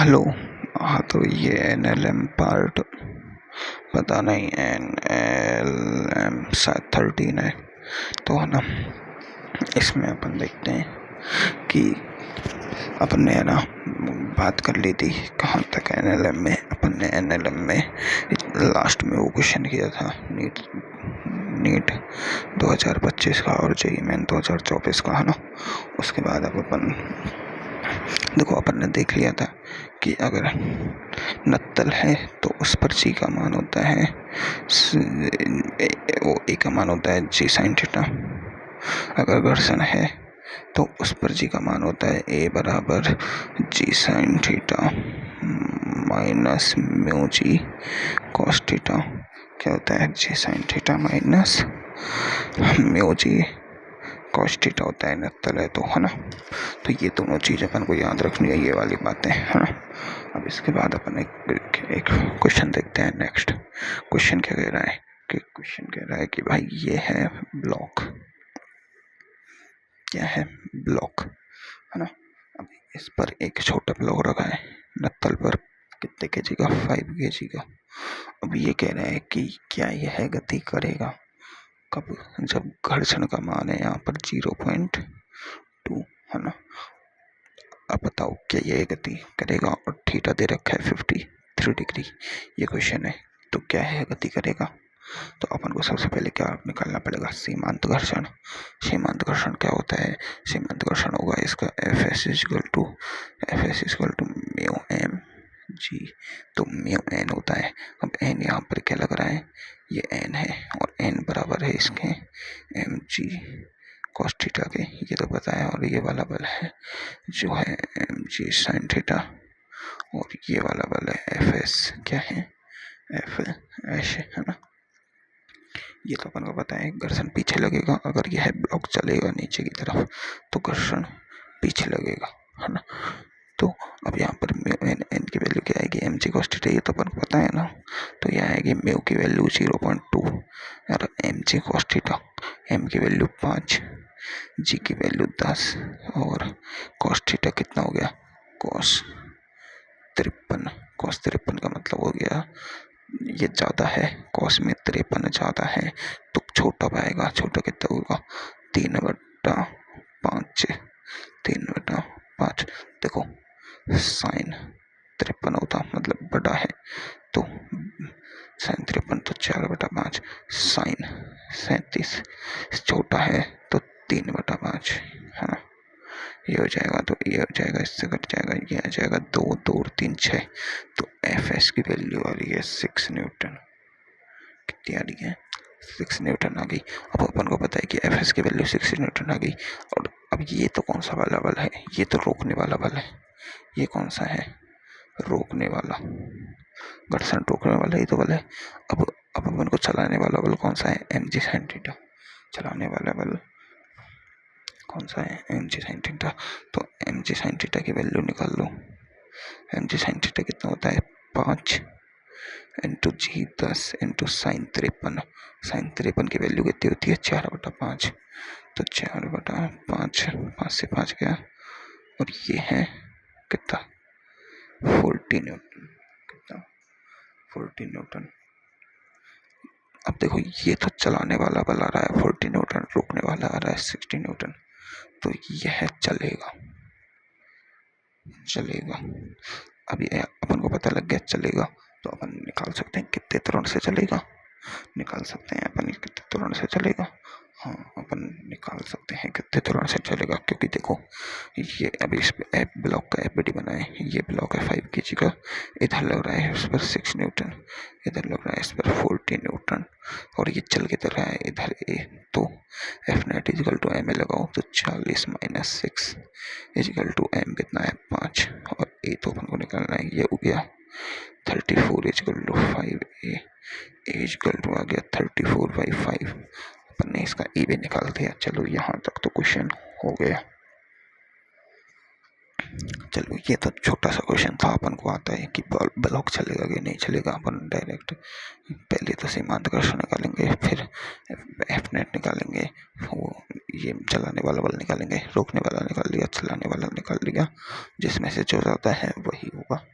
Hello. हाँ, तो ये NLM पार्ट पता नहीं, NLM शायद 13 है तो है ना। इसमें अपन देखते हैं कि अपन ने है ना बात कर ली थी कहाँ तक NLM में। अपन ने NLM में लास्ट में वो क्वेश्चन किया था नीट 2025 का और JEE मेन 2024 का, है ना। उसके बाद अब अपन देखो, अपन ने देख लिया था कि अगर नत्तल है तो उस पर जी का मान होता है वो ए का मान होता है जी साइन थीटा। अगर घर्षण है तो उस पर जी का मान होता है ए बराबर जी sine theta minus mu G cos theta. क्या होता है जी sine theta minus mu G cos theta होता है नत्तल है तो, है ना। तो ये दोनों चीज़ अपन को याद रखनी है, ये वाली बातें, है ना। अब इसके बाद अपन एक क्वेश्चन देखते हैं। नेक्स्ट क्वेश्चन क्या कह रहा है कि भाई ये है ब्लॉक, क्या है ब्लॉक, है ना। अब इस पर एक छोटा ब्लॉक रखा है नत्तल पर, कितने केजी का 5 केजी का। अब ये कह रहा है कि क्या यह गति करेगा कब, जब घर्षण का मान है यहाँ पर 0.2, है ना। अब बताओ क्या ये गति करेगा, और थीटा दे रखा है 53 डिग्री, ये क्वेश्चन है। तो क्या है गति करेगा, तो अपन को सबसे पहले क्या निकालना पड़ेगा, सीमांत घर्षण। सीमांत घर्षण क्या होता है, सीमांत घर्षण होगा इसका Fs equal to mu M G. तो म्यू एन होता है। अब एन यहाँ पर क्या लग रहा है, ये एन है, और एन बराबर है इसके एम जी कॉस थीटा के, ये तो पता है। और ये वाला बल है जो है एम जी साइन थीटा, और ये वाला बल है एफ एस, क्या है एफ एस, है ना। ये तो अपन को पता है घर्षण पीछे लगेगा, अगर यह ब्लॉक चलेगा नीचे की तरफ तो घर्षण पीछे लगेगा, है ना। तो अब यहाँ पर म्यू एन की वैल्यू क्या आएगी, एम जी कॉस थीटा, ये तो अपन को पता है ना। तो यह आएगी म्यू की वैल्यू 0.2 और M G cos theta, M की वैल्यू 5, जी की वैल्यू 10, और कॉस थीटा कितना हो गया, कॉस 53 का मतलब हो गया ये ज़्यादा है, कॉस में 53 ज़्यादा है तो छोटा पाएगा। छोटा कितना होगा 3/5, 3/5। देखो साइन 53 होता मतलब बड़ा है, तो साइन 53 तो 4/5, साइन 37 छोटा है तो 3/5, है ना। ये हो जाएगा, तो ये हो जाएगा, इससे कट जाएगा, ये आ जाएगा 2 2 और 3 6। तो एफ एस की वैल्यू आ रही है 6 न्यूटन। कितनी आ रही है 6 न्यूटन आ गई। अब अपन को पता है कि एफ एस की वैल्यू 6 न्यूटन आ गई। और अब ये तो कौन सा वाला बल है, ये तो रोकने वाला बल है। ये कौन सा है, रोकने वाला, घर्षण रोकने वाला ही तो बल है। अब अपन को चलाने वाला बल कौन सा है, एम जी साइन थीटा। चलाने वाला बल कौन सा है, एम जी साइन थीटा। तो एम जी साइन थीटा की वैल्यू निकाल लो। एम जी साइन थीटा कितना होता है 5 इंटू जी 10 इंटू साइन 53। साइन 53 की वैल्यू कितनी होती है 4/5। तो 4/5, 5 से 5 गया, और ये है कितना 40 न्यूटन, कितना 40 न्यूटन। अब देखो ये तो चलाने वाला बल आ रहा है 40 न्यूटन, रोकने वाला आ रहा है 60 न्यूटन। तो यह चलेगा। अभी अपन को पता लग गया चलेगा, तो अपन निकाल सकते हैं कितने त्वरण से चलेगा, निकाल सकते हैं अपन कितने त्वरण से चलेगा। हाँ, अपन निकाल सकते हैं कितने त्वरण से चलेगा, क्योंकि देखो ये अभी इस पे एप ब्लॉक का एफबीडी बना है, ये ब्लॉक है 5 केजी का, इधर लग रहा है इस पर 6 न्यूटन, इधर लग रहा है इस पर 40 न्यूटन, और ये चल के तरह है इधर ए। तो F net equal to M A लगाओ तो 40 माइनस 6 इजिकल टू एम कितना है 5, और ए तो अपन को निकालना है, ये हो गया 34 equal to 5 A equal to आ गया 34/5। अपन ने इसका ई भी निकाल दिया। चलो यहाँ तक तो क्वेश्चन हो गया। चलो ये तो छोटा सा क्वेश्चन था, अपन को आता है कि ब्लॉक चलेगा कि नहीं चलेगा। अपन डायरेक्ट पहले तो सीमांत घर्षण निकालेंगे, फिर एफ नेट निकालेंगे, वो ये चलाने वाला बल निकालेंगे, रोकने वाला निकाल लिया, चलाने वाला निकाल लिया, जिसमें से जो ज़्यादा है वही होगा।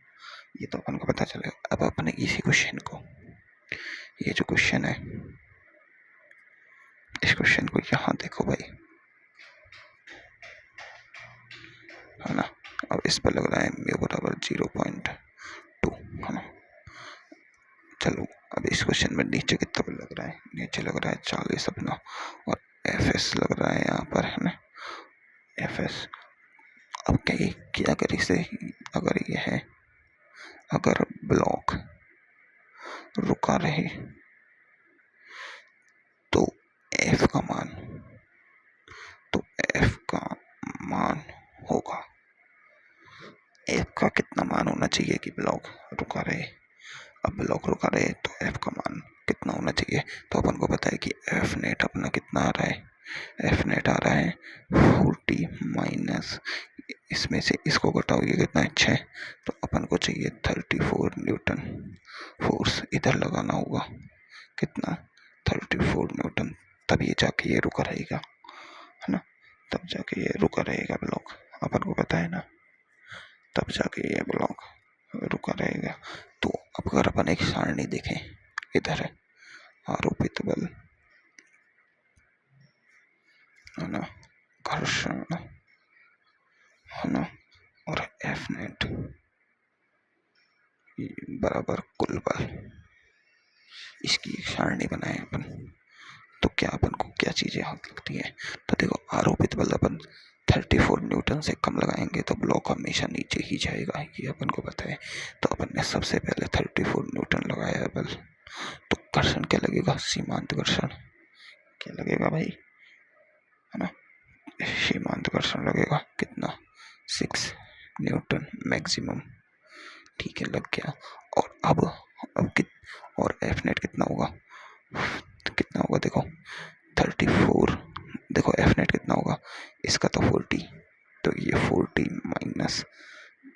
ये तो अपन को पता चलेगा। अब अपने इसी क्वेश्चन को, ये जो क्वेश्चन है, इस क्वेश्चन को यहाँ देखो भाई, है ना। अब इस पर लग रहा है म्यू बराबर 0.2, है ना। चलो अब इस क्वेश्चन में नीचे कितना बल लग रहा है, नीचे लग रहा है 40 अपना, और एफ एस लग रहा है यहाँ पर, है ना, एफ एस। अब क्या अगर इसे, अगर ये है, अगर ब्लॉक रुका रहे तो एफ का मान, तो एफ का मान होगा, एफ का कितना मान होना चाहिए कि ब्लॉक रुका रहे। अब ब्लॉक रुका रहे तो एफ का मान कितना होना चाहिए, तो अपन को पता है कि एफ नेट अपना कितना आ रहा है, एफ नेट आ रहा है 40 माइनस, इसमें से इसको घटाओ, ये कितना है 6, तो अपन को चाहिए 34 न्यूटन फोर्स इधर लगाना होगा, कितना 34 न्यूटन, तब ये जाके ये रुका रहेगा, है ना, तब जाके ये रुका रहेगा ब्लॉक, अपन को पता है ना, तब जाके ये ब्लॉक रुका रहेगा। तो अब अगर अपन एक सारणी देखें, इधर है आरोपित बल, है ना, घर्षण, है ना, और एफ नेट बराबर कुल बल, इसकी एक सारणी बनाए अपन। तो क्या अपन को क्या चीजें हाथ लगती है, तो देखो आरोपित बल अपन 34 न्यूटन से कम लगाएंगे तो ब्लॉक हमेशा नीचे ही जाएगा, ये अपन को पता है। तो अपन ने सबसे पहले 34 न्यूटन लगाया है बल, तो घर्षण क्या लगेगा, सीमांत घर्षण क्या लगेगा भाई, है ना, सीमांत घर्षण लगेगा कितना 6 न्यूटन मैक्सिमम, ठीक है, लग गया। और अब और एफ नेट कितना होगा, कितना होगा देखो 34, देखो एफ नेट कितना होगा, इसका तो 40, तो ये 40 माइनस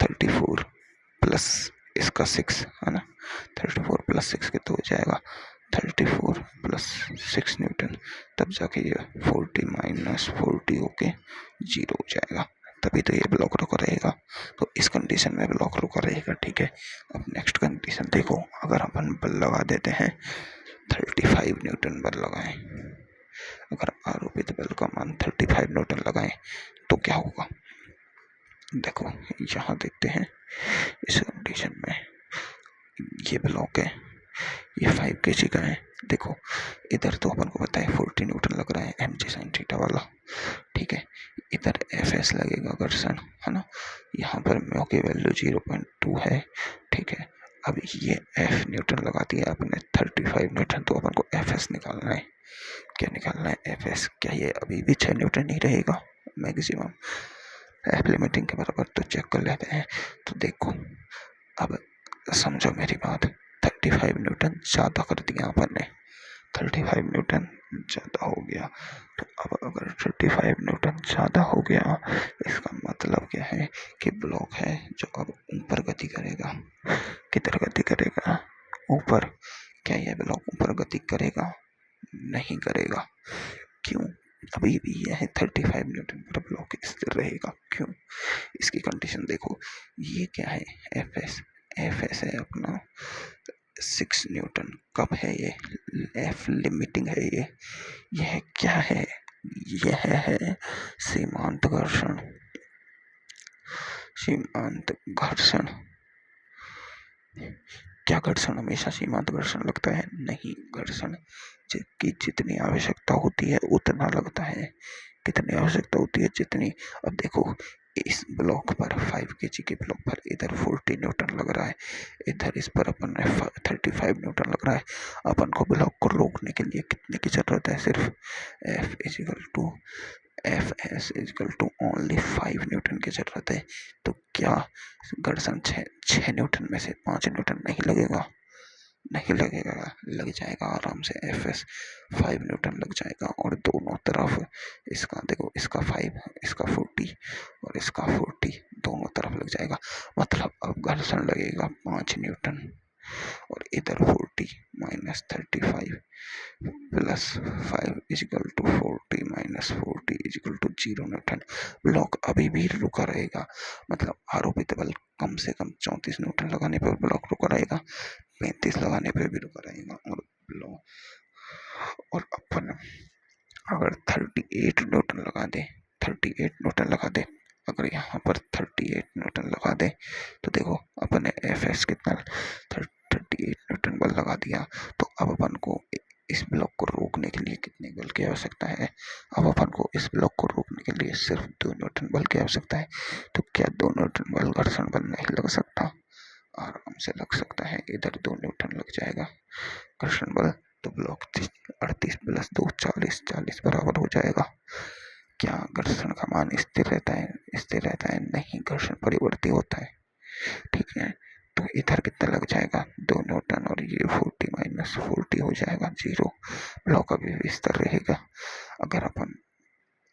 34 प्लस इसका 6, है ना, 34 प्लस 6 कितना हो जाएगा 34 प्लस 6 न्यूटन, तब जाके ये 40 माइनस 40 होके 0 हो जाएगा, तभी तो ये ब्लॉक रुका रहेगा। तो इस कंडीशन में ब्लॉक रुका रहेगा, ठीक है। अब नेक्स्ट कंडीशन देखो, अगर अपन बल लगा देते हैं 35 न्यूटन बल लगाएं, अगर आरोपित बल का मान 35 न्यूटन लगाएं तो क्या होगा, देखो यहाँ देखते हैं, इस कंडीशन में ये ब्लॉक है, ये 5 kg का है, देखो इधर तो अपन को पता है 40 न्यूटन लग रहा है एम जी साइन थीटा वाला, ठीक है, इधर एफ एस लगेगा घर्षण, है ना, यहाँ पर म्यू की वैल्यू 0.2 है, ठीक है। अब ये एफ न्यूटन लगा दिया आपने 35 न्यूटन, तो अपन को एफ एस निकालना है, क्या निकालना है एफ एस, क्या ये अभी भी 6 न्यूटन ही रहेगा मैक्सिमम, एफ लिमिटिंग के बराबर, तो चेक कर लेते हैं। तो देखो अब समझो मेरी बात, 35 न्यूटन ज़्यादा कर दिया अपन ने, 35 न्यूटन ज़्यादा हो गया, तो अब अगर 35 न्यूटन ज़्यादा हो गया, इसका मतलब क्या है कि ब्लॉक है जो अब ऊपर गति करेगा, किधर गति करेगा, ऊपर। क्या यह ब्लॉक ऊपर गति करेगा, नहीं करेगा, क्यों, अभी भी यह है 35 न्यूटन पर ब्लॉक स्थिर रहेगा, क्यों, इसकी कंडीशन देखो, ये क्या है एफ एस, एफ एस है अपना 6 न्यूटन, कब है ये, एफ लिमिटिंग है ये, यह क्या है, यह है सीमांत घर्षण, सीमांत घर्षण। क्या घर्षण हमेशा सीमांत घर्षण लगता है, नहीं, घर्षण की जितनी आवश्यकता होती है उतना लगता है, कितनी आवश्यकता होती है जितनी। अब देखो इस ब्लॉक पर 5 kg के ब्लॉक पर इधर 40 न्यूटन लग रहा है, इधर इस पर अपन 35 न्यूटन लग रहा है, अपन को ब्लॉक को रोकने के लिए कितने की जरूरत है, सिर्फ F S equal to only 5 newton की जरूरत है। तो क्या घर्षण 6 न्यूटन में से 5 न्यूटन नहीं लगेगा, नहीं लगेगा, लग जाएगा आराम से। Fs 5 न्यूटन लग जाएगा और दोनों तरफ इसका देखो, इसका 5, इसका 40 और इसका 40 दोनों तरफ लग जाएगा। मतलब अब घर्षण लगेगा 5 न्यूटन और इधर 40 minus 35 plus 5 equal to 40 minus 40 equal to 0 newton. Block अभी भी रुका रहेगा, मतलब आरोपित बल कम से कम 34 न्यूटन लगाने पर ब्लॉक रुका रहेगा, 35 लगाने पर भी रुका रहेगा। और ब्लॉक और अपन अगर 38 न्यूटन लगा दे, 38 न्यूटन लगा दे, अगर यहाँ पर 38 न्यूटन लगा दे तो देखो अपन ने Fs कितना 38 न्यूटन बल लगा दिया। तो अब अपन को इस ब्लॉक को रोकने के लिए कितने बल की आवश्यकता है? अब अपन को इस ब्लॉक को रोकने के लिए सिर्फ 2 न्यूटन बल की आवश्यकता है। तो क्या 2 न्यूटन बल घर्षण बल नहीं लग सकता? आराम से लग सकता है। इधर 2 न्यूटन लग जाएगा घर्षण बल, तो ब्लॉक 38 प्लस 2 40, 40 बराबर हो जाएगा। क्या घर्षण का मान स्थिर रहता है? स्थिर रहता है नहीं, घर्षण परिवर्ती होता है। ठीक है, तो इधर कितना लग जाएगा 2 न्यूटन और ये 40 माइनस 40 हो जाएगा 0। ब्लॉक अभी भी स्थिर रहेगा। अगर अपन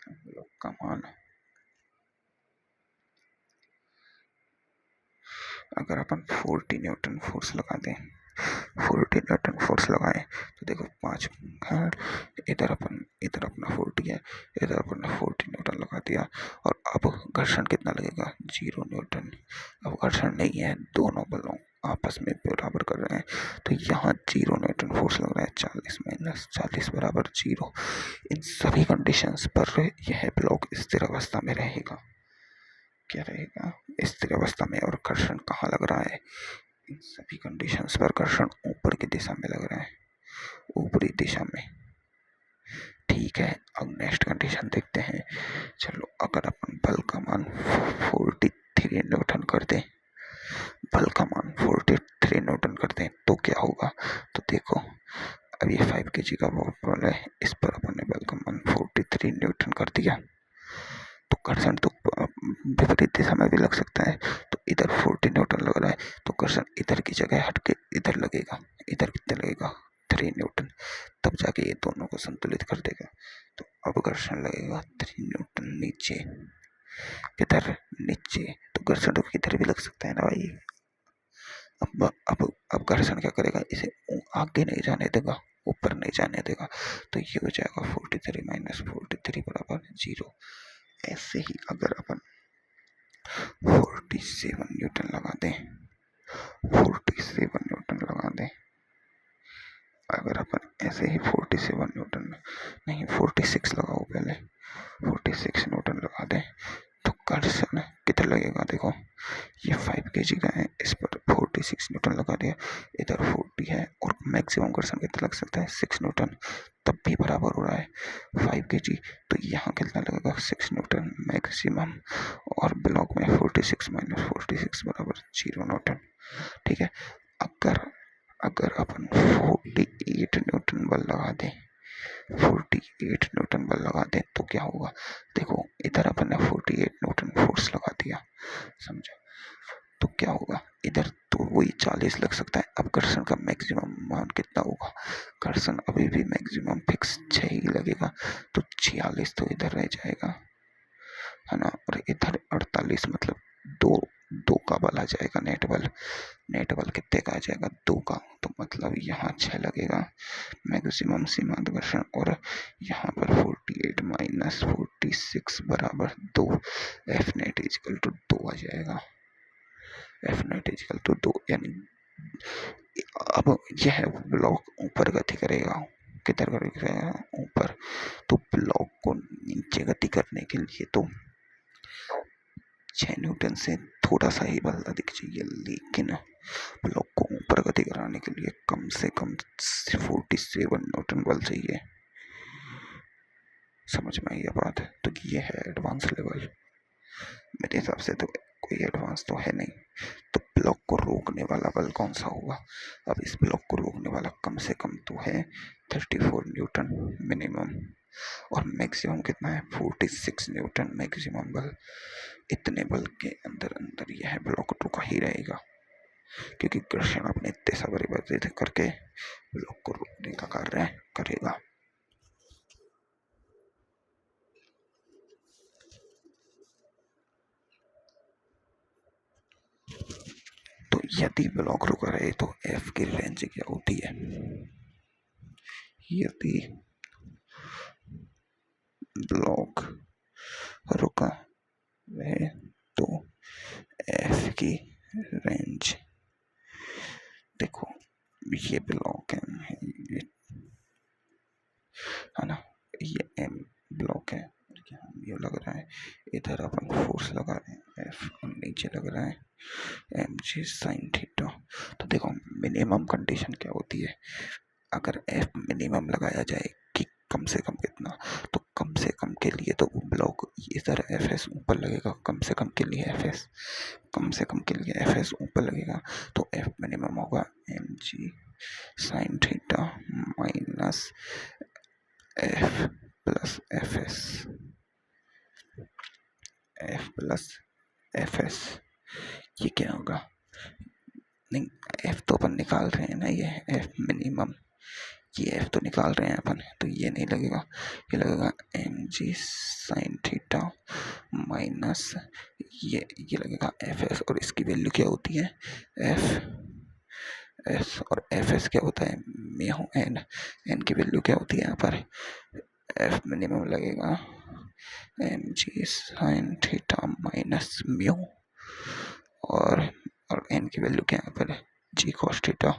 ब्लॉक का मान अगर अपन 40 न्यूटन फोर्स लगा दें, 40 न्यूटन फोर्स लगाएं तो देखो 5 इधर अपना 40 है, इधर अपन ने 40 न्यूटन लगा दिया और अब घर्षण कितना लगेगा 0 न्यूटन। अब घर्षण नहीं है, दोनों बलों आपस में बराबर कर रहे हैं, तो यहाँ 0 न्यूटन फोर्स लग रहा है। 40 माइनस 40 बराबर 0। इन सभी कंडीशंस पर यह ब्लॉक स्थिर अवस्था में रहेगा। क्या रहेगा? स्थिर अवस्था में। और घर्षण कहाँ लग रहा है? इन सभी कंडीशंस पर घर्षण ऊपर की दिशा में लग रहा है, ऊपरी दिशा में। ठीक है, अब नेक्स्ट कंडीशन देखते हैं। चलो, अगर अपन बल का मान 43 न्यूटन कर दें, बल का मान 43 न्यूटन कर दें तो क्या होगा? तो देखो, अब ये 5 kg का बल है, इस पर अपन ने बल का मान 43 न्यूटन कर दिया, तो घर्षण तो विपरीत दिशा में भी लग सकता है। तो इधर 40 न्यूटन लग रहा है, तो घर्षण इधर की जगह हट के इधर लगेगा। इधर कितना लगेगा 3 न्यूटन, तब जाके ये दोनों को संतुलित कर देगा। तो अब घर्षण लगेगा 3 न्यूटन नीचे, किधर नीचे, तो घर्षण तो किधर भी लग सकता है ना भाई। अब घर्षण क्या करेगा, इसे आगे नहीं जाने देगा, ऊपर नहीं जाने देगा। तो ये हो जाएगा 43 माइनस 43 बराबर 0। ऐसे ही अगर अपन 47 न्यूटन लगा दें, 47 न्यूटन लगा दें, अगर अपन ऐसे ही 47 न्यूटन नहीं 46 लगाओ, पहले 46 न्यूटन लगा दें तो घर्षण कितना लगेगा? देखो, ये 5 kg का है, इस पर 46 न्यूटन लगा दिया, इधर 40 है और मैक्सिमम घर्षण कितना लग सकता है 6 न्यूटन, तब भी बराबर हो रहा है 5 kg। तो यहाँ कितना लगेगा 6 न्यूटन मैक्सिमम, और ब्लॉक में 46 माइनस 46 बराबर 0 न्यूटन। ठीक है, अगर अगर अपन 48 न्यूटन बल लगा दें, 48 न्यूटन बल लगा दें तो क्या होगा? देखो, इधर अपन ने 48 न्यूटन फोर्स लगा दिया, समझा? तो क्या होगा, इधर तो वही 40 लग सकता है। अब घर्षण का मैक्सिमम मान कितना होगा? घर्षण अभी भी मैक्सिमम फिक्स 6 ही लगेगा, तो 46 तो इधर रह जाएगा, है ना। और इधर 48 मतलब दो का बल आ जाएगा, नेट बल कितने का आ जाएगा 2 का, तो मतलब यहाँ 6 लगेगा मैक्सिमम सीमांत घर्षण। और यहाँ पर 48 माइनस 46 बराबर 2, एफ नेट इजिकल टू 2 आ जाएगा, एफ नेट इजिकल टू 2। यानी अब यह ब्लॉक ऊपर गति करेगा, किधर गति करेगा? ऊपर। तो ब्लॉक को नीचे गति करने के लिए तो 6 न्यूटन से थोड़ा सा ही बल अधिक चाहिए, लेकिन ब्लॉक को ऊपर गति कराने के लिए कम से कम 47 न्यूटन बल चाहिए। समझ में आई ये बात? तो ये है एडवांस लेवल। मेरे हिसाब से तो कोई एडवांस तो है नहीं। तो ब्लॉक को रोकने वाला बल कौन सा होगा? अब इस ब्लॉक को रोकने वाला कम से कम तो है 34 न्यूटन मिनिमम, और मैक्सिमम कितना है 46 न्यूटन मैक्सिमम बल। इतने बल के अंदर अंदर यह ब्लॉक रुका ही रहेगा। क्योंकि घर्षण अपने इतने सारे परिवर्तित करके ब्लॉक को रोकने का कार्य करेगा। तो यदि ब्लॉक रुका रहे तो एफ की रेंज क्या होती है? यदि ब्लॉक रुका रहे तो एफ की रेंज, देखो ये ब्लॉक है ना, ये एम ब्लॉक है, ये लग रहा है, इधर अपन फोर्स लगा रहे हैं एफ, और नीचे लग रहा है एम जी साइन थीटा। तो देखो मिनिमम कंडीशन क्या होती है, अगर एफ मिनिमम लगाया जाए कि कम से कम कितना, तो कम से कम के लिए तो ब्लॉक इधर एफ एस ऊपर लगेगा, कम से कम के लिए एफ एस, कम से कम के लिए एफ एस ऊपर लगेगा, तो एफ मिनिमम होगा M G sine theta minus F plus F S, F plus F S. ये क्या होगा, नहीं एफ तो अपन निकाल रहे हैं ना, ये एफ मिनिमम, ये एफ तो निकाल रहे हैं अपन, तो ये नहीं लगेगा, ये लगेगा M G sine theta minus ये लगेगा एफ एस, और इसकी वैल्यू क्या होती है एफ एस, और एफ एस क्या होता है म्यू एन, एन की वैल्यू क्या होती है यहाँ पर, एफ मिनिमम लगेगा M G sine theta minus mu, और एन की वैल्यू क्या है पर G cos theta,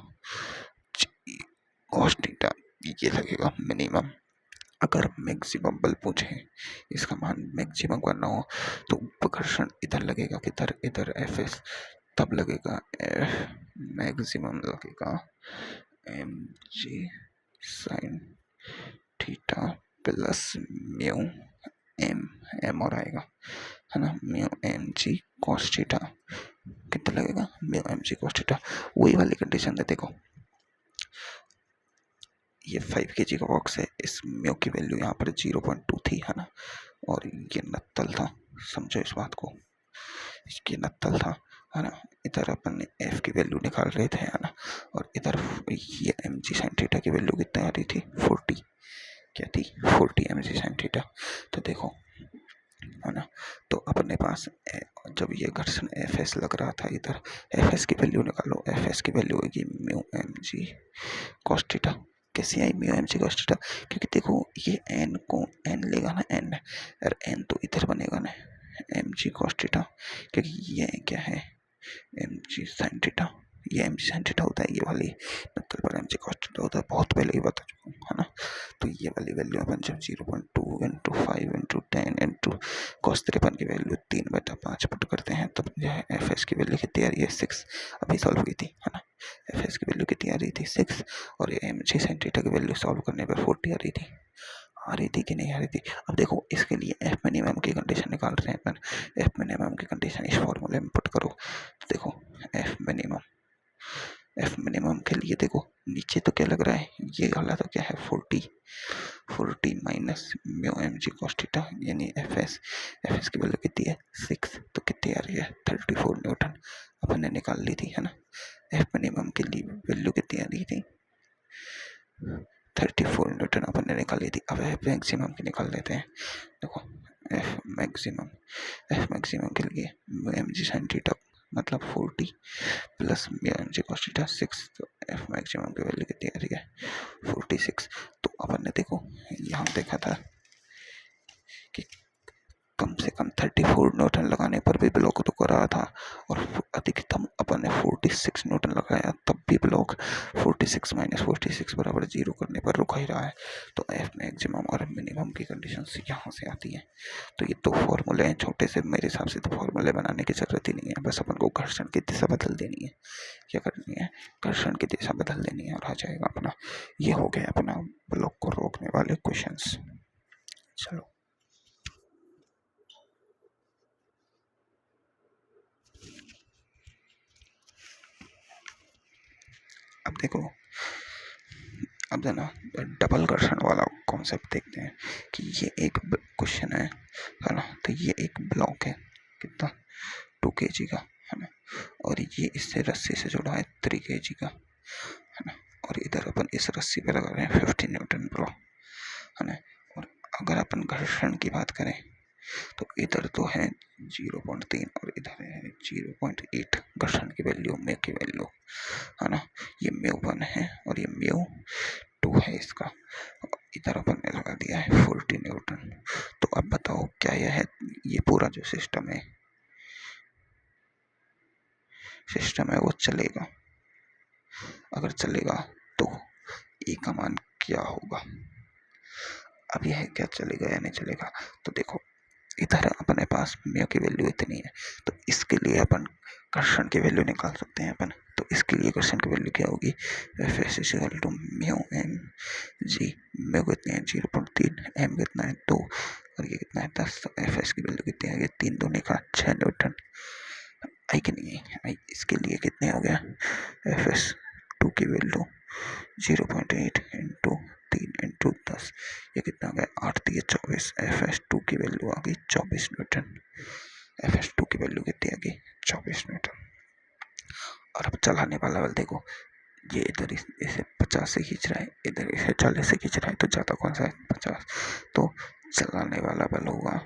cos theta, ये लगेगा मिनिमम। अगर मैक्सिमम बल पूछे, इसका मान मैक्सिमम करना हो, तो उपकर्षण इधर लगेगा, किधर इधर एफ एस, तब लगेगा मैक्सिमम लगेगा M G sine theta plus mu M और आएगा, है ना, mu M G cos theta, कितना लगेगा mu M G cos theta. वही वाली कंडीशन है, देखो ये 5 kg का बॉक्स है, इस म्यू की वैल्यू यहाँ पर 0.2 थी, है ना, और ये नत्तल था, समझो इस बात को, इसकी नत्तल था, है ना, इधर अपन ने एफ की वैल्यू निकाल रहे थे, है ना, और इधर ये एम जी साइन थीटा की वैल्यू कितनी आ रही थी 40, क्या थी 40 एम जी साइन थीटा। तो देखो है ना, तो अपने पास जब ये घर्षण एफ एस लग रहा था, इधर एफ एस की वैल्यू निकालो, एफ एस की वैल्यू होगी mu M G cos theta. कैसे आई mu M G cos theta, क्योंकि देखो ये एन को एन लेगा ना, एन और एन तो इधर बनेगा ना एम जी कॉस थीटा, क्योंकि ये क्या है एम जी साइन थीटा, ये एम जी साइन थीटा होता है, ये वाली मतलब पर एम जी कॉस थीटा होता है, बहुत पहले ही बता चुका हूँ, है ना। तो ये वाली वैल्यू अपन जब 0.2 इंटू 5 इंटू 10 इंटू कॉस 53 की वैल्यू 3/5 पुट करते हैं, तब जो है एफ एस की वैल्यू कितनी आ रही है 6, अभी सॉल्व हुई थी, है ना, एफ एस की वैल्यू कितनी आ रही थी 6, और ये एम जी साइन थीटा की वैल्यू सॉल्व करने पर 40 आ रही थी कि नहीं आ रही थी। अब देखो इसके लिए एफ मिनिमम की कंडीशन निकाल रहे हैं अपन, एफ मिनिमम की कंडीशन इस फॉर्मूले में पुट करो, तो देखो एफ मिनिमम के लिए देखो नीचे तो क्या लग रहा है, ये वाला तो क्या है 40 minus mu M G cos theta, यानी एफ एस की वैल्यू कितनी है 6, तो कितनी आ रही है 34 न्यूटन, अपन ने निकाल ली थी, है ना। एफ मिनिमम के लिए वैल्यू कितनी आ रही थी 34 न्यूटन अपन ने निकाली थी। अब एफ मैक्सिमम की निकाल लेते हैं, देखो एफ मैक्सिमम के लिए mu M G sine theta मतलब 40 plus mu M G cos theta 6, तो एफ मैक्सिमम की वैल्यू कितनी आ रही है 46। तो अपन ने देखो यहाँ देखा था कि कम से कम 34 न्यूटन लगाने पर भी ब्लॉक रुक रहा था, और अधिकतम अपन ने 46 न्यूटन लगाया तब भी ब्लॉक 46 माइनस 46 बराबर 0 करने पर रुक ही रहा है। तो एफ मैक्सिमम और मिनिमम की कंडीशन यहाँ से आती है। तो ये दो फॉर्मूले हैं छोटे से, मेरे हिसाब से तो फॉर्मूले बनाने की ज़रूरत ही नहीं है, बस अपन को घर्षण की दिशा बदल देनी है, क्या करनी है घर्षण की दिशा बदल देनी है, और आ जाएगा अपना, ये हो गया अपना ब्लॉक को रोकने वाले क्वेश्चंस। चलो अब देखो, अब है ना डबल घर्षण वाला कॉन्सेप्ट देखते हैं कि ये एक क्वेश्चन है ना, तो ये एक ब्लॉक है कितना 2 kg का, है ना, और ये इससे रस्सी से जुड़ा है 3 kg का, है ना। और इधर अपन इस रस्सी पे लगा रहे हैं 50 न्यूटन प्रो, है ना। और अगर अपन घर्षण की बात करें तो इधर तो है 0.3 और इधर है 0.8 घर्षण की वैल्यू, म्यू की वैल्यू, है ना। ये म्यू1 है और ये म्यू2 है इसका। इधर अपन ने लगा दिया है 40 न्यूटन। तो अब बताओ क्या यह है, ये पूरा जो सिस्टम है वो चलेगा? अगर चलेगा तो ए का मान क्या होगा? अब यह क्या चलेगा या नहीं चलेगा, तो देखो इधर अपने पास म्यू की वैल्यू इतनी है, तो इसके लिए अपन घर्षण की वैल्यू निकाल सकते हैं अपन। तो इसके लिए घर्षण की वैल्यू क्या होगी, F S equal to mu M G. Mu कितनी है 0.3, एम कितना है 2 और ये कितना है 10। तो एफ एस की वैल्यू कितनी है, 3 दूनी का 6 न्यूटन। आई कि नहीं आई? इसके लिए कितने हो गया, एफ एस 2 की वैल्यू 0.8 इंटू 3 इंटू 10, ये कितना आ गया 8 3 24। एफ एस 2 की वैल्यू आ गई 24 न्यूटन। एफ एस 2 की वैल्यू कितनी आ गई 24 न्यूटन। और अब चलाने वाला बल देखो, ये इधर इसे 50 से खींच रहा है, इधर इसे 40 से खींच रहा है, तो ज़्यादा कौन सा है 50। तो चलाने वाला बल होगा,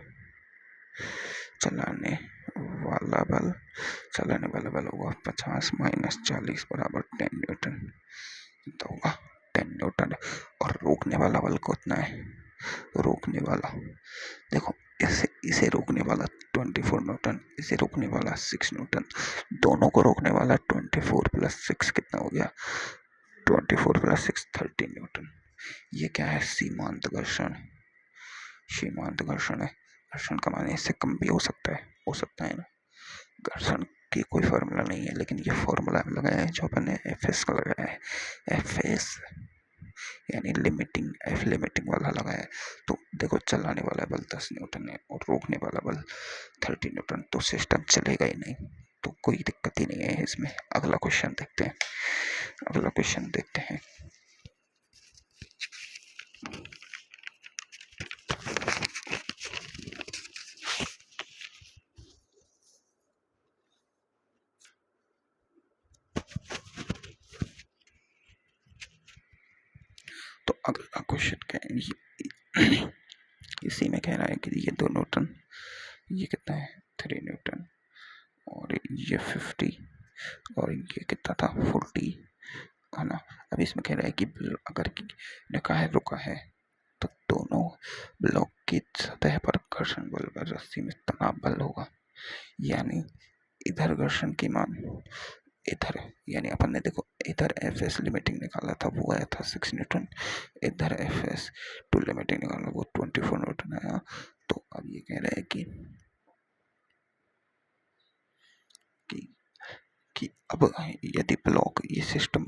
चलाने वाला बल होगा 50 माइनस 40 बराबर 10 न्यूटन। तो होगा 10 न्यूटन। और रोकने वाला बल कितना है, रोकने वाला देखो, इसे रोकने वाला 24 न्यूटन, इसे रोकने वाला 6 न्यूटन। दोनों को रोकने वाला 24 प्लस 6 कितना हो गया, 24 प्लस 6 30 न्यूटन। ये क्या है, सीमांत घर्षण है। घर्षण का मान इससे कम भी हो सकता है ना। घर्षण की कोई फॉर्मूला नहीं है, लेकिन ये फॉर्मूला लगाया है जो अपन ने एफ एस का लगाया है, एफ एस यानी लिमिटिंग वाला लगाया है। तो देखो चलाने वाला बल 10 न्यूटन है और रोकने वाला बल 30 न्यूटन, तो सिस्टम चलेगा ही नहीं, तो कोई दिक्कत ही नहीं है इसमें। अगला क्वेश्चन देखते हैं। तो अगला क्वेश्चन क्या है, इसी में कह रहा है कि ये 2 न्यूटन, ये कितना है 3 न्यूटन और ये 50 और ये कितना था 40, है ना। अब इसमें कह रहा है कि अगर निकाय है रुका है तो दोनों ब्लॉक की सतह पर घर्षण बल व रस्सी में तनाव बल होगा। यानी इधर घर्षण की मान इधर, यानी अपन ने देखो इधर एफ एस लिमिटिंग निकाला था वो आया था 6 न्यूटन, इधर एफ एस 2 लिमिटिंग निकाला वो 24 न्यूटन आया। तो अब ये कह रहे हैं कि अब यदि ब्लॉक ये सिस्टम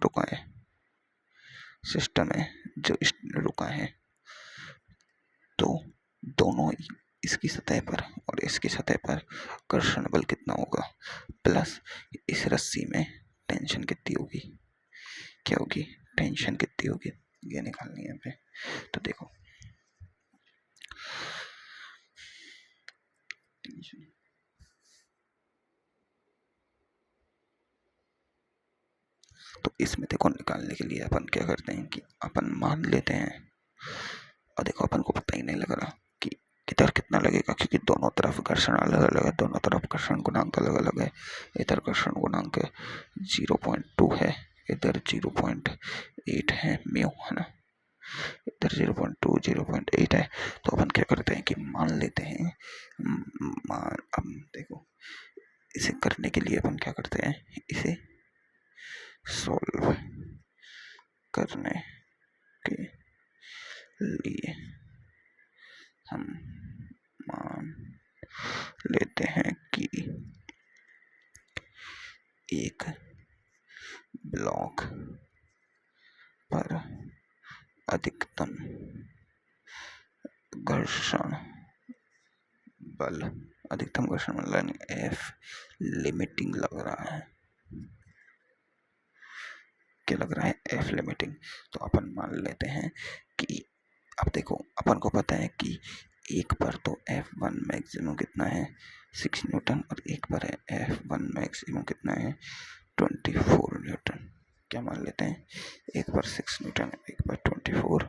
है जो रुका है, तो दोनों इसकी सतह पर और इसकी सतह पर घर्षण बल कितना होगा, प्लस इस रस्सी में टेंशन कितनी होगी, क्या होगी टेंशन कितनी होगी, ये निकालनी है यहाँ पे। तो देखो टेंशन, तो इसमें देखो निकालने के लिए अपन क्या करते हैं कि अपन मान लेते हैं, और देखो अपन को पता ही नहीं लग रहा कि इधर कितना लगेगा, क्योंकि दोनों तरफ घर्षण अलग अलग है, दोनों तरफ घर्षण गुणांक अलग अलग है। इधर घर्षण गुणांक 0.2 है, इधर 0.8 है म्यू, है ना। इधर 0.2 0.8 है। तो अपन क्या करते हैं कि मान लेते हैं, अब देखो इसे करने के लिए अपन क्या करते हैं, इसे सॉल्व करने के लिए हम मान लेते हैं कि एक ब्लॉक पर अधिकतम घर्षण बल यानी एफ लिमिटिंग लग रहा है, क्या लग रहा है एफ लिमिटिंग। तो अपन मान लेते हैं कि अब देखो अपन को पता है कि एक पर तो F1 मैक्सिमम कितना है 6 न्यूटन और एक पर है F1 मैक्सिमम कितना है 24 न्यूटन। क्या मान लेते हैं, एक पर 6 न्यूटन एक पर 24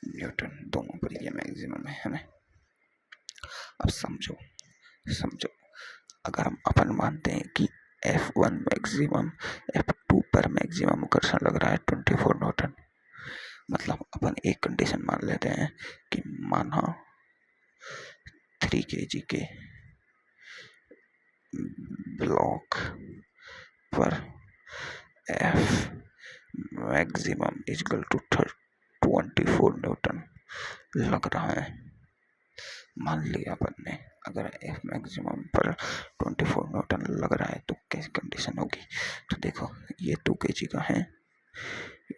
न्यूटन, दोनों पर ये मैक्सिमम है ना। अब समझो अगर हम अपन मानते हैं कि F1 मैक्सिमम F2 पर मैक्सिमम घर्षण लग रहा है 24 न्यूटन, मतलब अपन एक कंडीशन मान लेते हैं कि माना 3 kg के ब्लॉक पर F maximum equal to 24 newton लग रहा है। मान लिया अपन ने अगर F मैक्सिमम पर 24 न्यूटन लग रहा है तो कैसी कंडीशन होगी। तो देखो ये 2 kg का है,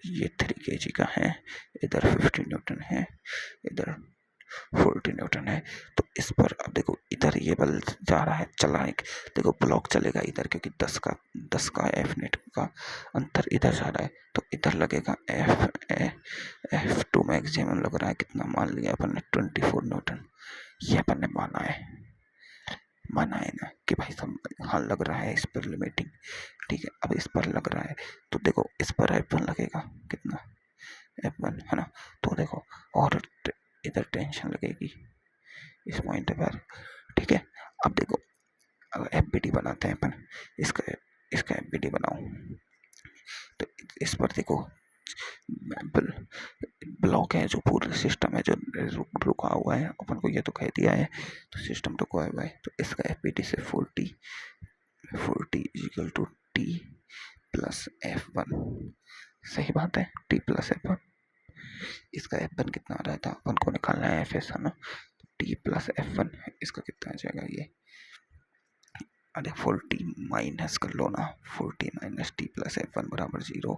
ये 3 kg का है, इधर 50 न्यूटन है, इधर 40 न्यूटन है। तो इस पर अब देखो इधर ये बल जा रहा है, चला है, देखो ब्लॉक चलेगा इधर क्योंकि 10 का F नेट का अंतर इधर जा रहा है, तो इधर लगेगा F2 मैक्सिमम लग रहा है कितना, मान लिया अपन ने 24 न्यूटन। ये अपन ने माना है ना कि भाई सब हाँ लग रहा है इस पर लिमिटिंग, ठीक है। अब इस पर लग रहा है तो देखो इस पर F1 लगेगा कितना F1 है ना। तो देखो और इधर टेंशन लगेगी इस पॉइंट पर, ठीक है। अब देखो अब FBD बनाते हैं अपन, इसका FBD बनाओ तो इस पर देखो ब्लॉक है जो पूरा सिस्टम है जो रुका हुआ है, अपन को ये तो कह दिया है तो सिस्टम रुका हुआ है। तो इसका FBD से 40 equal to T plus F1, सही बात है, T प्लस F1। इसका F1 कितना आ रहा था अपन को निकालना है FS है ना, तो T प्लस F1 इसका कितना आ जाएगा ये, अरे 40 माइनस कर लो ना, 40 माइनस T प्लस F1 बराबर 0।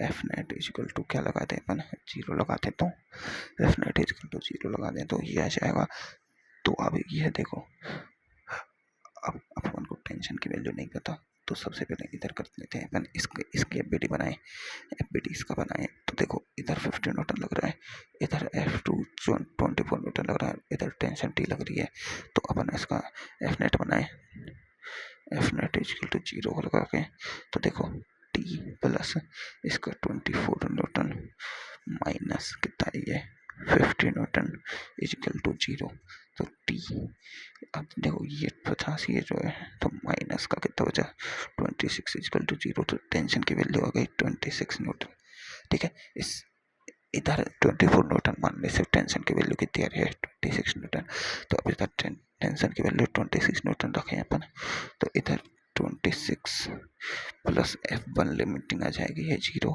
F नेट इक्वल टू क्या लगाते हैं अपन, 0 लगाते तो F नेट इक्वल टू 0 लगा दें तो ये आ जाएगा। तो अब ये देखो अब अपन को टेंशन की वैल्यू नहीं पता, तो सबसे पहले इधर कर लेते हैं अपन, इसकी FBD बनाए, FBD इसका बनाए तो देखो इधर 50 न्यूटन लग रहा है, इधर F2 24 न्यूटन लग रहा है, इधर टेंशन T लग रही है। तो अपन इसका F नेट बनाए, F नेट इक्वल टू 0 लगा के तो देखो T प्लस इसका 24 न्यूटन माइनस कितना है ये 50 न्यूटन इक्वल टू 0। तो T अब देखो ये 50 ये जो है तो माइनस का कितना बचा 26 इक्वल टू 0। तो टेंशन की वैल्यू आ गई 26 न्यूटन, ठीक है। इस इधर 24 न्यूटन मानने से टेंशन की वैल्यू कितनी आ रही है 26 न्यूटन। तो अब इधर टेंशन की वैल्यू 26 न्यूटन रखें अपन, तो इधर 26 प्लस F1 लिमिटिंग आ जाएगी है 0।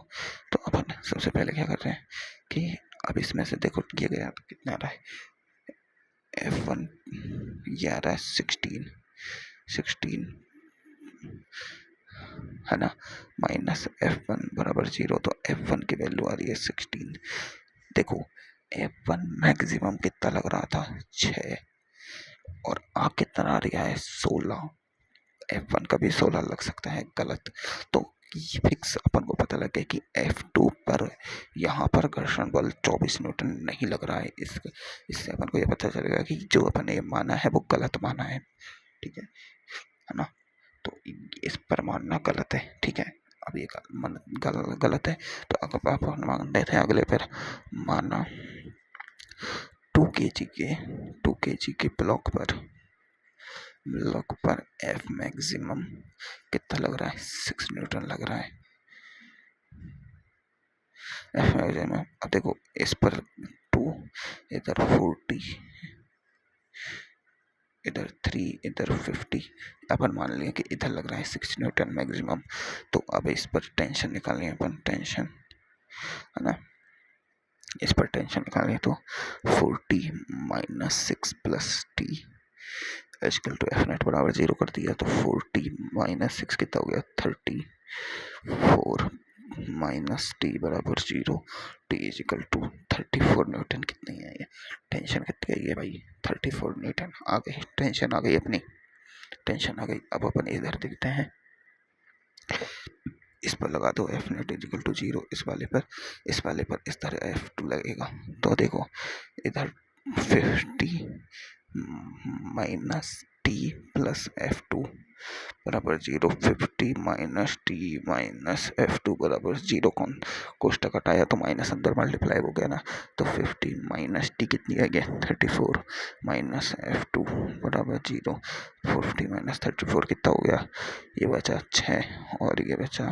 तो अपन सबसे पहले क्या कर रहे हैं कि अब इसमें से देखो ये गया तो कितना आ रहा है F1 ये आ रहा है 16 है ना, माइनस F1 बराबर 0। तो F1 की वैल्यू आ रही है 16। देखो F1 मैक्सिमम कितना लग रहा था 6 और आप कितना आ रहा है 16। F1 का भी 16 लग सकता है गलत, तो फिक्स अपन को पता लगे कि F2 पर यहाँ पर घर्षण बल 24 न्यूटन नहीं लग रहा है। इससे अपन को ये पता चलेगा कि जो अपन ने माना है वो गलत माना है, ठीक है ना। तो इस पर मानना गलत है, ठीक है। अब ये गलत है तो अगर आप मान देते हैं अगले पर माना 2 kg के ब्लॉक पर F मैक्सिमम कितना लग रहा है 6 न्यूटन लग रहा है F मैक्सिमम। अब देखो इस पर 2 इधर 40 इधर 3 इधर 50, अपन मान लिया कि इधर लग रहा है 6 न्यूटन मैक्सिमम। तो अब इस पर टेंशन निकालनी है अपन, टेंशन है ना, इस पर टेंशन निकालनी है तो 40 minus 6 plus T equal to F net बराबर 0 कर दिया। तो 40 माइनस 6 कितना हो गया 34 माइनस T बराबर 0, T इक्वल टू 34 न्यूटन। कितनी है ये टेंशन कितनी है ये भाई 34 न्यूटन आ गई, टेंशन आ गई अपनी, टेंशन आ गई। अब अपन इधर देखते हैं, इस पर लगा दो F नेट इक्वल टू 0, इस वाले पर इस तरह F2 लगेगा। तो देखो इधर 50 माइनस टी प्लस F2 बराबर 0, 50 माइनस टी माइनस F2 बराबर 0। कौन कोष्टक हटाया तो माइनस अंदर मल्टीप्लाई हो गया ना, तो 50 माइनस टी कितनी आ गया 34 माइनस F2 बराबर 0। 50 माइनस 34 कितना हो गया, ये बचा 6 और ये बचा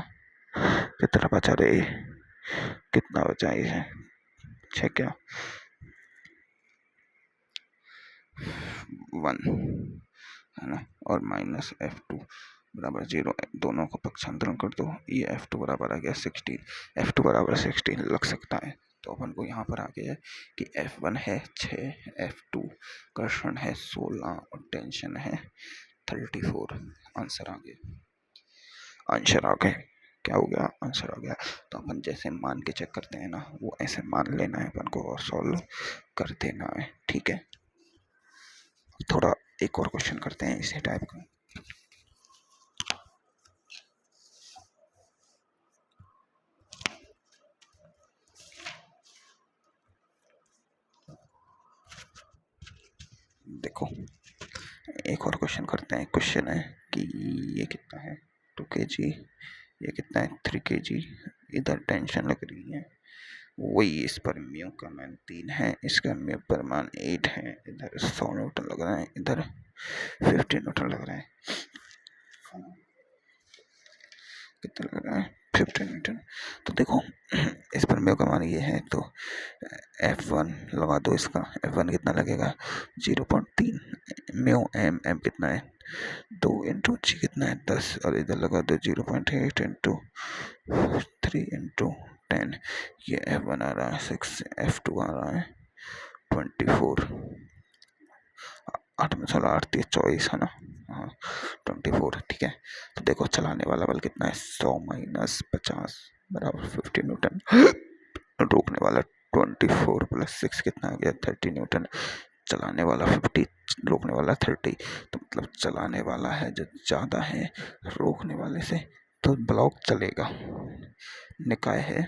कितना बचा रे, कितना बचा ये 6 क्या 1 है ना, और माइनस F2 बराबर 0, दोनों को पक्षांतरण कर दो, ये F2 बराबर आ गया 16, F2 बराबर 16 लग सकता है। तो अपन को यहाँ पर आ गया कि F1 है 6, F2 कर्षण है 16 और टेंशन है 34। आंसर आ गया, आंसर आ गया, क्या हो गया आंसर आ गया। तो अपन जैसे मान के चेक करते हैं ना, वो ऐसे मान लेना है अपन को और सॉल्व कर देना है, ठीक है। थोड़ा एक और क्वेश्चन करते हैं इसी टाइप का। देखो एक और क्वेश्चन करते हैं। क्वेश्चन है कि ये कितना है 2 kg, ये कितना है 3 kg, इधर टेंशन लग रही है वही, इस पर म्यू का मान 3 है, इसका म्यू पर मान 8 है, इधर 100 न्यूटन लग रहा है, इधर 50 न्यूटन लग रहा है, कितना लग रहा है 50 न्यूटन। तो देखो इस पर म्यू का मान ये है, तो F1 लगा दो, इसका F1 कितना लगेगा 0.3 म्यू एम कितना है 2 इंटू जी कितना है 10, और इधर लगा दो 0.8 इंटू 3 इंटू 10, ये F1 आ रहा है 6, F2 आ रहा है 24, 8 में 16 8 24 है ना, हाँ 24, ठीक है। तो देखो चलाने वाला बल कितना है 100 माइनस 50 बराबर 50 न्यूटन, रोकने वाला 24 प्लस 6 कितना आ गया 30 न्यूटन, चलाने वाला 50 रोकने वाला 30, तो मतलब चलाने वाला है जो ज़्यादा है रोकने वाले से, तो ब्लॉक चलेगा, निकाय है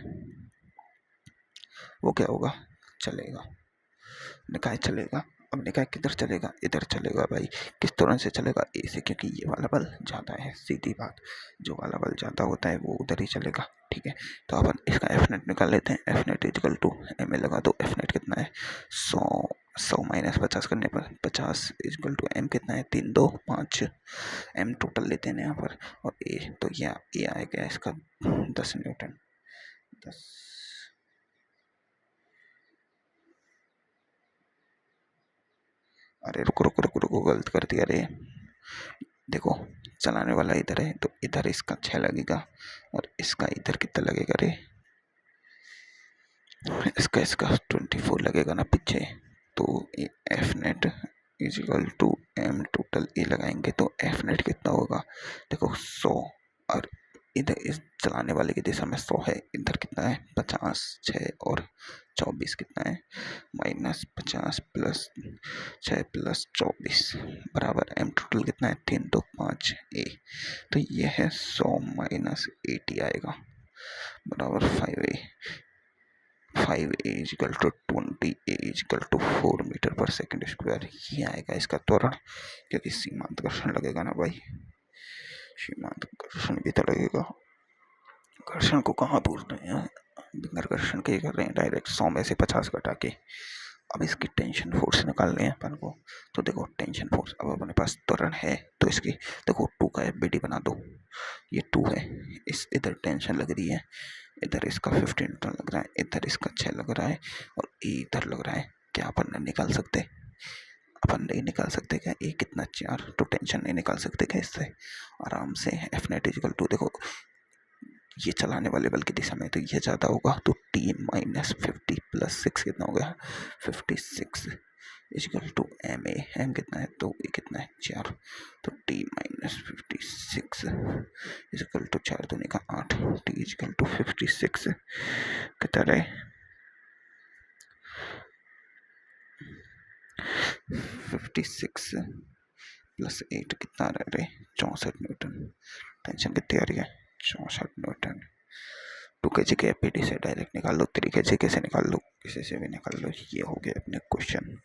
वो क्या होगा चलेगा, निकाय चलेगा। अब निकाय किधर चलेगा, इधर चलेगा भाई, किस तरह से चलेगा ए से, क्योंकि ये वाला बल ज़्यादा है, सीधी बात, जो वाला बल ज़्यादा होता है वो उधर ही चलेगा, ठीक है। तो अपन इसका एफ नेट निकाल लेते हैं, F net equal to M A लगा दो, एफ नेट कितना है 100 माइनस 50 करने पर 50 इजिकल टू एम कितना है 3 2 5, एम टोटल लेते हैं यहाँ पर, और ए तो ये आएगा इसका 10 न्यूटन, 10, अरे रुको रुको रुको रुको गलत कर दिया रे, देखो चलाने वाला इधर है तो इधर इसका 6 लगेगा, और इसका इधर कितना लगेगा रे, इसका 24 लगेगा ना पीछे, तो F net equal to M total A लगाएंगे तो एफ नेट कितना होगा, देखो 100, और इधर इस चलाने वाले की दिशा में 100 है, इधर कितना है 50, 6 और 24 कितना है माइनस 50 प्लस 6 प्लस 24 बराबर एम टोटल कितना है 3 2 5 ए, तो ये है 100 माइनस 80 आएगा बराबर 5 A equal to 20 A equal to 4 metre पर सेकेंड स्क्वायर, ये आएगा इसका त्वरण, क्योंकि सीमांत घर्षण लगेगा ना भाई, सीमांत घर्षण भी तो लगेगा, घर्षण को कहाँ बोलते हैं, बिना घर्षण के कर रहे हैं डायरेक्ट 100 में से 50 घटा के। अब इसकी टेंशन फोर्स निकालने हैं अपन को, तो देखो टेंशन फोर्स, अब अपने पास त्वरण है तो इसकी देखो 2 का एफबीडी बना दो, ये 2 है, इस इधर टेंशन लग रही है, इधर इसका 15 न्यूटन लग रहा है, इधर इसका 6 लग रहा है, और इधर लग रहा है, क्या अपन नहीं निकाल सकते, अपन नहीं निकाल सकते क्या, ए कितना 4, तो टेंशन नहीं निकाल सकते क्या इससे आराम से, एफ नेट इजिकल टू देखो ये चलाने वाले बल की दिशा में तो ये ज़्यादा होगा, तो टी माइनस 50 प्लस 6 कितना हो गया 56 equal to M A, M कितना है तो ए कितना है 4, तो टी माइनस 56 इजिकल टू 4 दूनी का 8, टी इजिकल टू 56 कितना रहे 56 प्लस 8 कितना रहे 64 न्यूटन, टेंशन कितनी आ रही है 64 न्यूटन। 2 kg के एपीडी से डायरेक्ट निकाल लो, 3 kg से निकाल लो, किसी से भी निकाल लो, ये हो गया अपने क्वेश्चन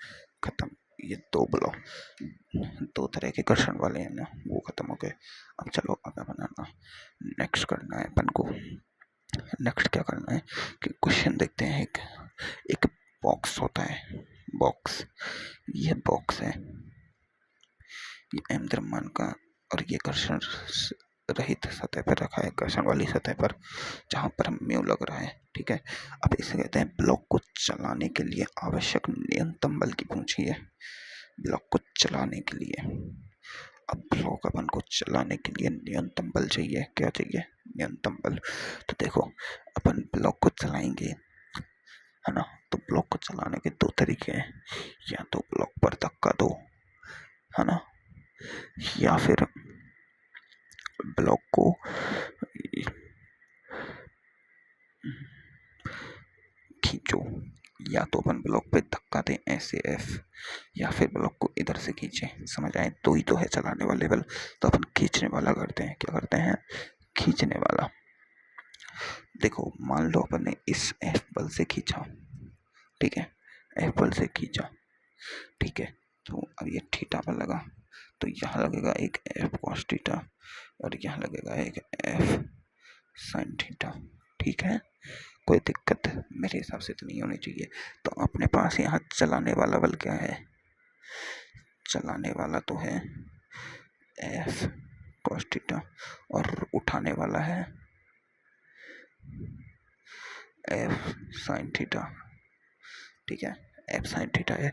खत्म। ये दो तरह के घर्षण वाले हैं ना, वो खत्म हो गए। अब चलो अब बनाना नेक्स्ट करना है अपन को। नेक्स्ट क्या करना है कि क्वेश्चन देखते हैं। एक एक बॉक्स होता है, बॉक्स, ये बॉक्स है, ये m द्रव्यमान का, और ये घर्षण रहित सतह पर रखा है, घर्षण वाली सतह पर, जहां पर म्यू लग रहा है। ठीक है, अब इसे कहते हैं ब्लॉक को चलाने के लिए आवश्यक न्यूनतम बल की पूछी है। ब्लॉक को चलाने के लिए, अब ब्लॉक अपन को चलाने के लिए न्यूनतम बल चाहिए। क्या चाहिए? न्यूनतम बल। तो देखो अपन ब्लॉक को चलाएंगे, है ना, तो ब्लॉक को चलाने के दो तरीके हैं। या तो ब्लॉक पर धक्का दो, है ना, या फिर ब्लॉक को खींचो। या तो अपन ब्लॉक पे धक्का दें ऐसे एफ, या फिर ब्लॉक को इधर से खींचे। समझ आए? दो ही तो है चलाने वाले बल, तो अपन खींचने वाला करते हैं। क्या करते हैं? खींचने वाला। देखो मान लो अपन ने इस एफ बल से खींचा, ठीक है, एफ बल से खींचा, ठीक है, तो अब ये थीटा पर लगा, तो यहाँ लगेगा एक एफ कॉस थीटा, और यहाँ लगेगा एक एफ साइन थीटा। ठीक है, कोई दिक्कत मेरे हिसाब से तो नहीं होनी चाहिए। तो अपने पास यहाँ चलाने वाला बल क्या है? चलाने वाला तो है एफ कॉस थीटा, और उठाने वाला है एफ साइन थीटा। ठीक है, एफ साइन थीटा है।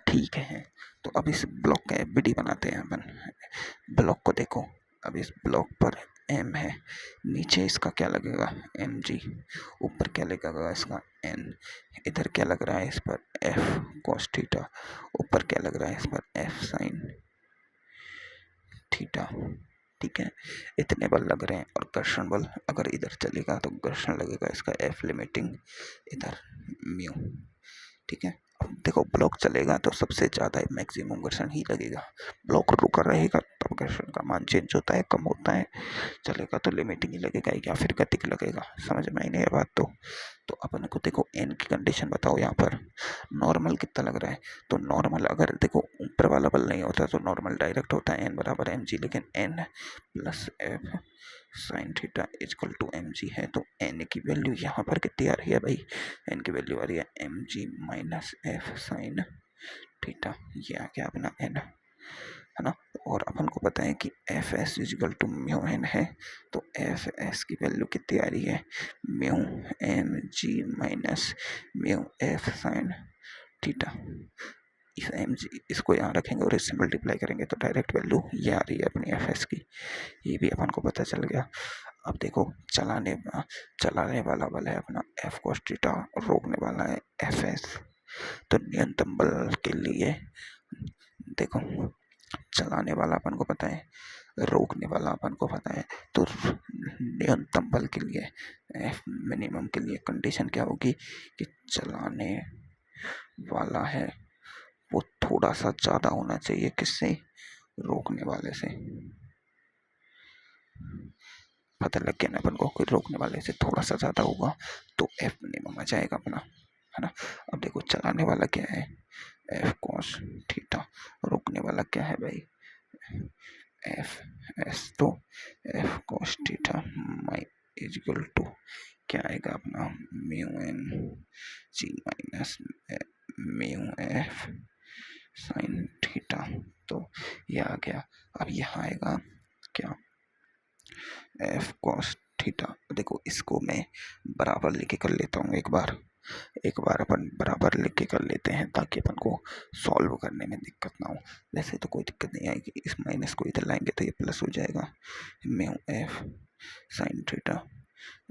ठीक है, तो अब इस ब्लॉक का एफबीडी बनाते हैं अपन। ब्लॉक को देखो, अब इस ब्लॉक पर एम है, नीचे इसका क्या लगेगा? एम जी, ऊपर क्या लगेगा इसका? एन। इधर क्या लग रहा है इस पर? F cos theta. ऊपर क्या लग रहा है इस पर? F sine theta. ठीक है, इतने बल लग रहे हैं। और घर्षण बल अगर इधर चलेगा तो घर्षण लगेगा इसका एफ लिमिटिंग इधर म्यू। ठीक है, अब देखो ब्लॉक चलेगा तो सबसे ज़्यादा मैक्सिमम घर्षण ही लगेगा। ब्लॉक रुका रहेगा तब घर्षण का मान चेंज होता है, कम होता है। चलेगा तो लिमिटिंग ही लगेगा या फिर गतिक लगेगा। समझ में आई नहीं बात? तो अपन को देखो एन की कंडीशन बताओ। यहाँ पर नॉर्मल कितना लग रहा है? तो नॉर्मल अगर देखो ऊपर वाला बल नहीं होता तो नॉर्मल डायरेक्ट होता है एन बराबर एम जी, लेकिन N plus F sine theta equal to M G है। तो एन की वैल्यू यहाँ पर कितनी आ रही है भाई? एन की वैल्यू आ रही है M G minus F sine theta. ये आ गया अपना एन, है ना। और अपन को पता है कि F S equal to mu N है, तो एफ एस की वैल्यू कितनी आ रही है? Mu M G minus mu F sine theta. इस एम जी इसको यहाँ रखेंगे और इससे मल्टीप्लाई करेंगे तो डायरेक्ट वैल्यू ये आ रही है अपनी एफ एस की। ये भी अपन को पता चल गया। अब देखो चलाने वाला बल है अपना एफ कॉस थीटा, और रोकने वाला है एफ एस। तो न्यूनतम बल के लिए देखो चलाने वाला अपन को पता है, रोकने वाला अपन को पता है, तो न्यूनतम बल के लिए एफ मिनिमम के लिए कंडीशन क्या होगी कि चलाने वाला है वो थोड़ा सा ज़्यादा होना चाहिए किससे? रोकने वाले से। पता लग गया ना अपन को कि रोकने वाले से थोड़ा सा ज़्यादा होगा तो एफ मिनिमम आ जाएगा अपना, है ना। अब देखो चलाने वाला क्या है? F cos theta. रोकने वाला क्या है भाई? F S. तो F cos theta my equal to क्या आएगा अपना? Mu N G minus mu F sine theta. तो ये आ गया। अब यहाँ आएगा क्या? F cos theta. देखो इसको मैं बराबर लेके कर लेता हूँ एक बार अपन बराबर लिख के कर लेते हैं ताकि अपन को सॉल्व करने में दिक्कत ना हो। वैसे तो कोई दिक्कत नहीं आएगी, इस माइनस को इधर लाएंगे तो ये प्लस हो जाएगा म्यू एफ साइन थीटा,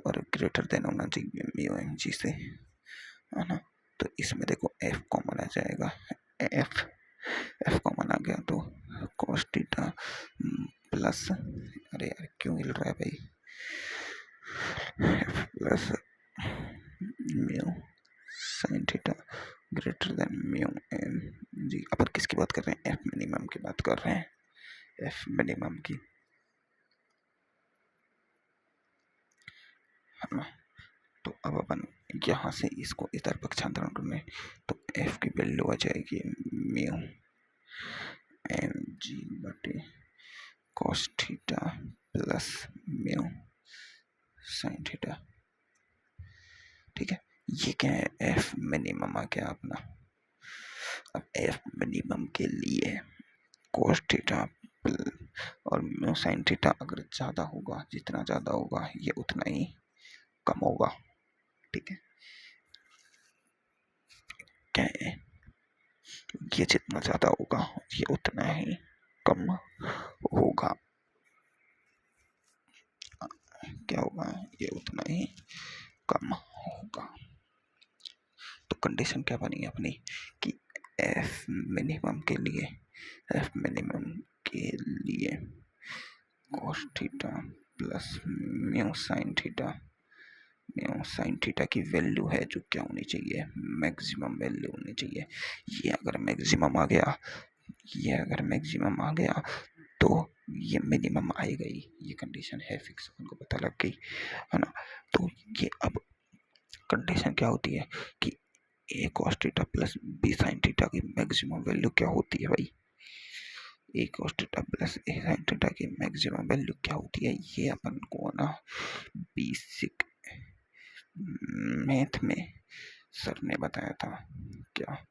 और ग्रेटर देन होना चाहिए म्यू एम जी से, है ना। तो इसमें देखो एफ कॉमन आ जाएगा, एफ कॉमन आ गया तो कॉस थीटा प्लस, अरे यार क्यों हिल रहा है भाई, F plus mu sine theta greater than mu M G. अपन किसकी बात कर रहे हैं? एफ मिनिमम की बात कर रहे हैं, एफ मिनिमम की, है ना। तो अब अपन यहाँ से इसको इधर पक्षांतरण करने, तो एफ की वैल्यू आ जाएगी म्यू एम जी बटे cos theta plus mu sine theta. ठीक है, ये क्या है, एफ मिनिमम आ गया अपना। अब एफ मिनिमम के लिए कॉस थीटा और म्यू साइन थीटा अगर ज़्यादा होगा, जितना ज़्यादा होगा ये उतना ही कम होगा। ठीक है, क्या है, ये जितना ज़्यादा होगा ये उतना ही कम होगा। क्या होगा, ये उतना ही कम होगा। तो कंडीशन क्या बनी अपनी कि एफ मिनिमम के लिए cos theta plus mu sine theta की वैल्यू है जो क्या होनी चाहिए, मैक्सिमम वैल्यू होनी चाहिए। ये अगर मैक्सिमम आ गया तो ये मिनिमम आएगा ही। ये कंडीशन है फिक्स, उनको पता लग गई है ना। तो ये अब कंडीशन क्या होती है कि A cos theta plus B sine theta की मैक्सिमम वैल्यू क्या होती है भाई, A cos theta plus A sine theta की मैक्सिमम वैल्यू क्या होती है, ये अपन को ना बेसिक मैथ में सर ने बताया था क्या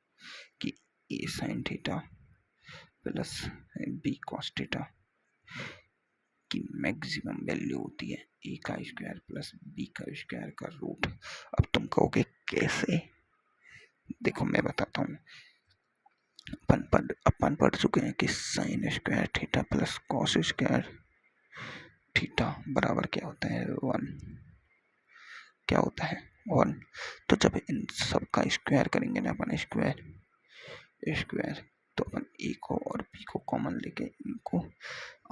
कि A sine theta plus B cos theta की मैक्सिमम वैल्यू होती है ए का स्क्वायर प्लस बी का स्क्वायर का रूट। अब तुम कहोगे कैसे, देखो मैं बताता हूँ। अपन पढ़ चुके हैं कि sine square theta plus cos square theta बराबर क्या होता है, 1। क्या होता है, 1। तो जब इन सब का स्क्वायर करेंगे ना अपन, स्क्वायर तो अपन ए को और बी को कॉमन लेके इनको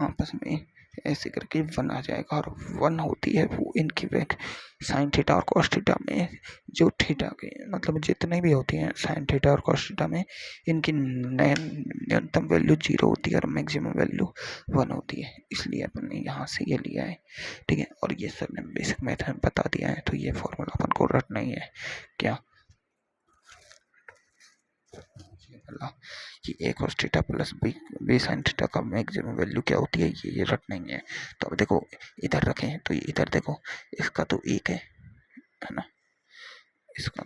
आपस में ऐसे करके 1 आ जाएगा। और 1 होती है वो इनकी साइन थीटा और कॉस थीटा में जो थीटा के मतलब जितने भी होती हैं साइन थीटा और कॉस थीटा में, इनकी न्यूनतम वैल्यू 0 होती है और मैक्सिमम वैल्यू 1 होती है। इसलिए अपन ने यहाँ से ये लिया है। ठीक है, और ये सर ने बेसिक मेथड में बता दिया है, तो ये फॉर्मूला अपन को रटना ही है। क्या कि A cos theta plus B sine theta का मैक्सिमम वैल्यू क्या होती है, ये रटना ही है। तो अब देखो इधर रखें तो ये इधर देखो, इसका तो 1 है ना, इसका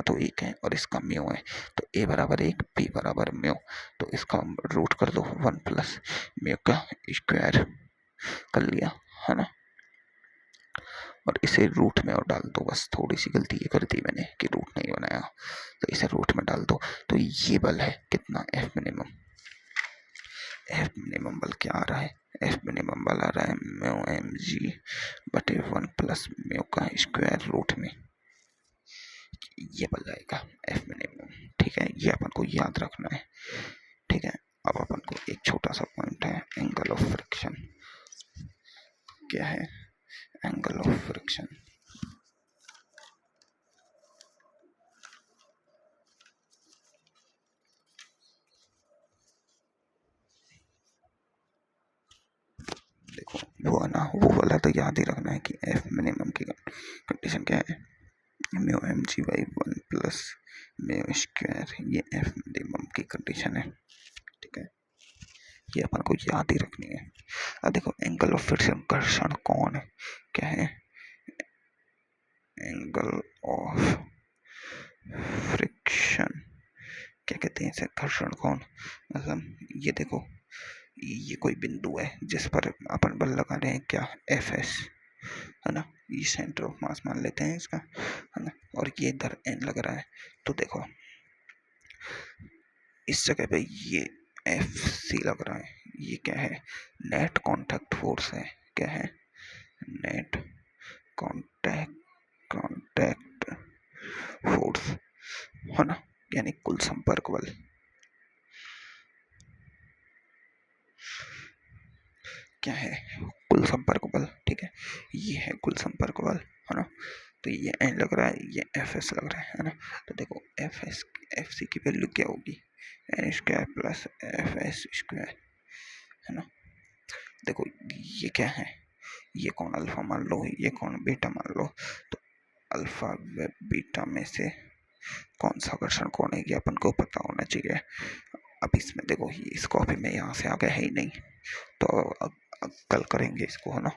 तो 1 है और इसका म्यू है। तो ए बराबर 1 बी बराबर म्यू, तो इसका रूट कर दो 1 प्लस म्यू का स्क्वायर कर लिया है ना, और इसे रूट में और डाल दो। बस थोड़ी सी गलती ये कर दी मैंने कि रूट नहीं बनाया, तो इसे रूट में डाल दो। तो ये बल है कितना, एफ मिनिमम बल क्या आ रहा है, एफ मिनिमम बल आ रहा है म्यू एम जी बटे 1 प्लस म्यू का स्क्वायर रूट में, ये बल आएगा एफ मिनिमम। ठीक है, ये अपन को याद रखना है। ठीक है, अब अपन को एक छोटा सा पॉइंट है, एंगल ऑफ फ्रिक्शन। क्या है, एंगल ऑफ फ्रिक्शन। देखो वो है ना, वो वाला तो याद ही रखना है कि एफ मिनिमम की कंडीशन क्या है, mu M G by 1 plus mu square, ये एफ मिनिमम की कंडीशन है। ठीक है, ये अपन को याद ही रखनी है। अब देखो एंगल ऑफ फ्रिक्शन, घर्षण कोण क्या है, एंगल ऑफ फ्रिक्शन क्या कहते हैं इसे, घर्षण कोण। मतलब ये देखो, ये कोई बिंदु है जिस पर अपन बल लगा रहे हैं, क्या एफ एस है ना, ये सेंटर ऑफ मास मान लेते हैं इसका है ना, और ये इधर एन लग रहा है। तो देखो इस जगह पे ये एफ सी लग रहा है, ये क्या है, नेट कांटेक्ट फोर्स है। क्या है, नेट कांटेक्ट फोर्स है ना, यानी कुल संपर्क बल। क्या है, कुल संपर्क बल। ठीक है, ये है कुल संपर्क बल है ना, तो ये एन लग रहा है, ये एफ एस लग रहा है ना। तो देखो एफ सी की वैल्यू क्या होगी, N square plus F S square है ना। देखो ये क्या है, ये कौन अल्फा मान लो, ये कौन बीटा मान लो। तो अल्फा व बीटा में से कौन सा घर्षण कोण है ये अपन को पता होना चाहिए। अब इसमें देखो, ये इस कॉपी में यहाँ से आगे है ही नहीं, तो कल करेंगे इसको, है ना।